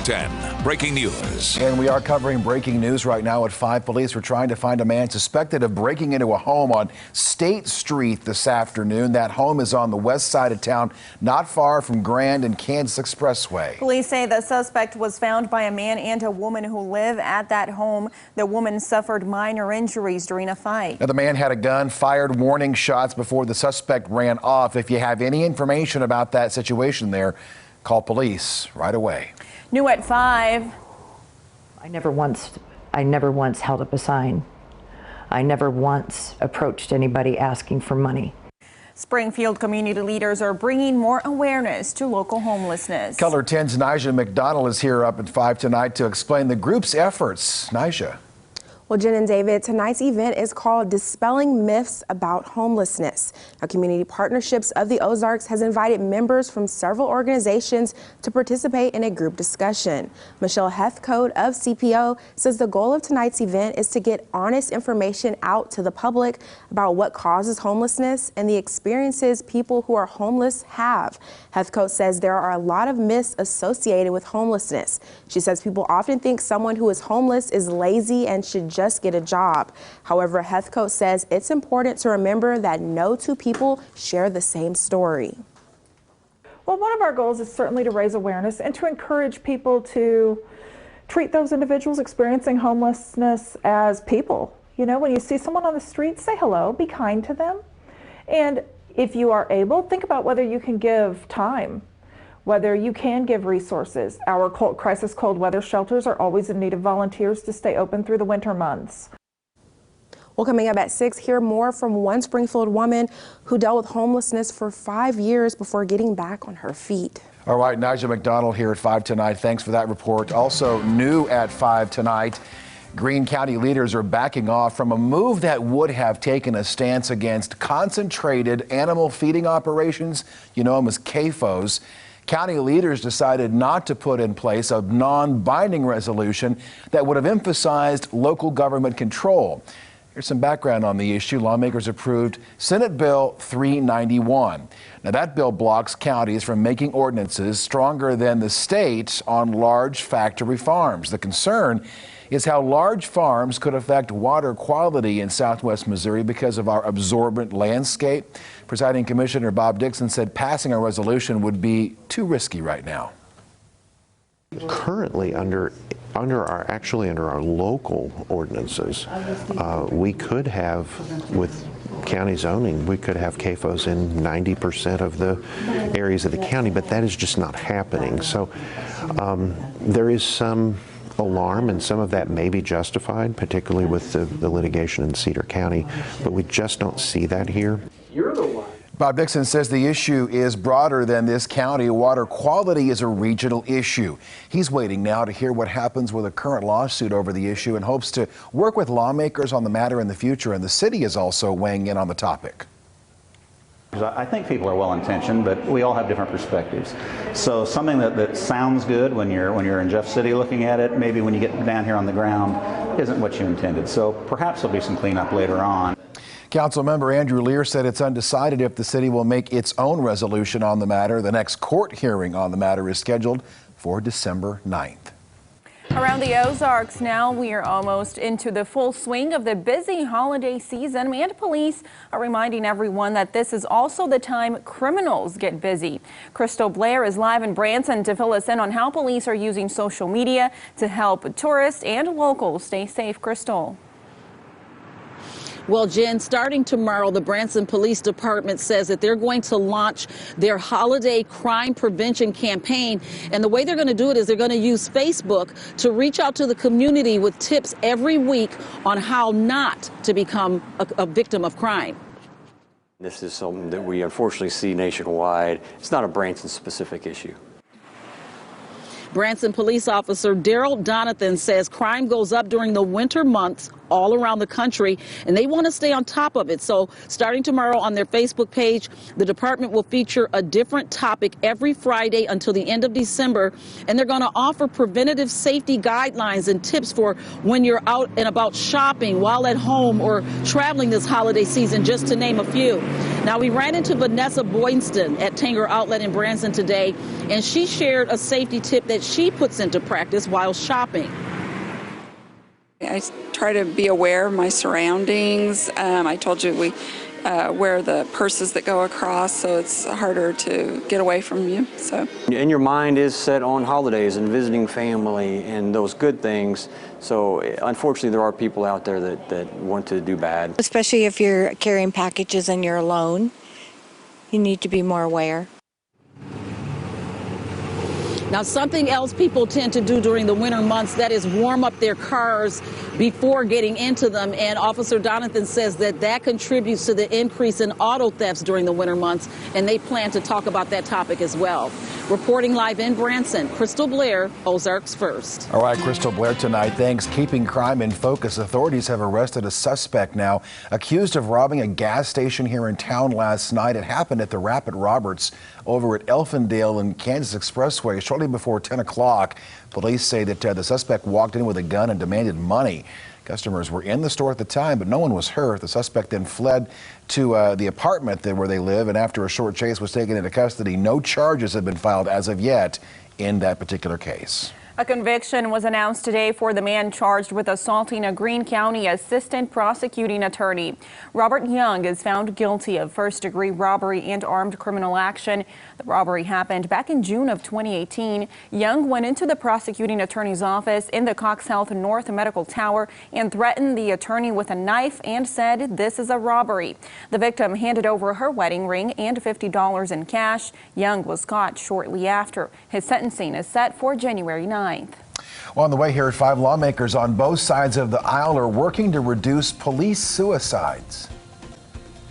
10 breaking news. And we are covering breaking news right now at 5. Police were trying to find a man suspected of breaking into a home on State Street this afternoon. That home is on the west side of town, not far from Grand and Kansas Expressway. Police say the suspect was found by a man and a woman who live at that home. The woman suffered minor injuries during a fight. Now, the man had a gun, fired warning shots before the suspect ran off. If you have any information about that situation there, call police right away. New at 5. I never once held up a sign. I never once approached anybody asking for money. Springfield community leaders are bringing more awareness to local homelessness. Color 10's Nija McDonald is here up at 5 tonight to explain the group's efforts. Nija. Well, Jen and David, tonight's event is called Dispelling Myths About Homelessness. Now, Community Partnerships of the Ozarks has invited members from several organizations to participate in a group discussion. Michelle Heathcote of CPO says the goal of tonight's event is to get honest information out to the public about what causes homelessness and the experiences people who are homeless have. Heathcote says there are a lot of myths associated with homelessness. She says people often think someone who is homeless is lazy and should just get a job. However, Heathcote says it's important to remember that no two people share the same story. Well, one of our goals is certainly to raise awareness and to encourage people to treat those individuals experiencing homelessness as people. You know, when you see someone on the street, say hello, be kind to them. And if you are able, think about whether you can give time, whether you can give resources. Our crisis cold weather shelters are always in need of volunteers to stay open through the winter months. Well, coming up at 6, hear more from one Springfield woman who dealt with homelessness for 5 years before getting back on her feet. All right, Nija McDonald here at 5 tonight. Thanks for that report. Also new at 5 tonight. Greene County leaders are backing off from a move that would have taken a stance against concentrated animal feeding operations. You know them as CAFOs. County leaders decided not to put in place a non-binding resolution that would have emphasized local government control. Here's some background on the issue. Lawmakers approved Senate Bill 391. Now, that bill blocks counties from making ordinances stronger than the state on large factory farms. The concern is how large farms could affect water quality in southwest Missouri because of our absorbent landscape. Presiding Commissioner Bob Dixon said passing a resolution would be too risky right now. Currently, under our local ordinances, we could have, with county zoning, we could have CAFOs in 90% of the areas of the county, but that is just not happening. So there is some alarm, and some of that may be justified, particularly with the litigation in Cedar County, but we just don't see that here. You're the one. Bob Dixon says the issue is broader than this county. Water quality is a regional issue. He's waiting now to hear what happens with a current lawsuit over the issue and hopes to work with lawmakers on the matter in the future, and the city is also weighing in on the topic. I think people are well-intentioned, but we all have different perspectives. So something that sounds good when you're in Jeff City looking at it, maybe when you get down here on the ground, isn't what you intended. So perhaps there'll be some cleanup later on. Councilmember Andrew Lear said it's undecided if the city will make its own resolution on the matter. The next court hearing on the matter is scheduled for December 9th. Around the Ozarks now, we are almost into the full swing of the busy holiday season, and police are reminding everyone that this is also the time criminals get busy. Crystal Blair is live in Branson to fill us in on how police are using social media to help tourists and locals stay safe. Crystal. Well, Jen, starting tomorrow, the Branson Police Department says that they're going to launch their holiday crime prevention campaign. And the way they're going to do it is they're going to use Facebook to reach out to the community with tips every week on how not to become a victim of crime. This is something that we unfortunately see nationwide. It's not a Branson-specific issue. Branson police officer Daryl Donathan says crime goes up during the winter months all around the country, and they want to stay on top of it. So starting tomorrow on their Facebook page, the department will feature a different topic every Friday until the end of December, and they're going to offer preventative safety guidelines and tips for when you're out and about shopping, while at home, or traveling this holiday season, just to name a few. Now, we ran into Vanessa Boynston at Tanger Outlet in Branson today, and she shared a safety tip that she puts into practice while shopping. I try to be aware of my surroundings. I told you we wear the purses that go across, so it's harder to get away from you. So. And your mind is set on holidays and visiting family and those good things. So unfortunately, there are people out there that want to do bad. Especially if you're carrying packages and you're alone, you need to be more aware. Now, something else people tend to do during the winter months, that is warm up their cars before getting into them. And Officer Donathan says that contributes to the increase in auto thefts during the winter months. And they plan to talk about that topic as well. Reporting live in Branson, Crystal Blair, Ozarks First. All right, Crystal Blair tonight. Thanks. Keeping crime in focus. Authorities have arrested a suspect now accused of robbing a gas station here in town last night. It happened at the Rapid Roberts over at Elfindale and Kansas Expressway shortly before 10 o'clock. Police say that the suspect walked in with a gun and demanded money. Customers were in the store at the time, but no one was hurt. The suspect then fled to the apartment where they live, and after a short chase was taken into custody. No charges have been filed as of yet in that particular case. A conviction was announced today for the man charged with assaulting a Greene County assistant prosecuting attorney. Robert Young is found guilty of first-degree robbery and armed criminal action. The robbery happened back in June of 2018. Young went into the prosecuting attorney's office in the Cox Health North Medical Tower and threatened the attorney with a knife and said, "This is a robbery." The victim handed over her wedding ring and $50 in cash. Young was caught shortly after. His sentencing is set for January 9th. Well, on the way here at 5, lawmakers on both sides of the aisle are working to reduce police suicides.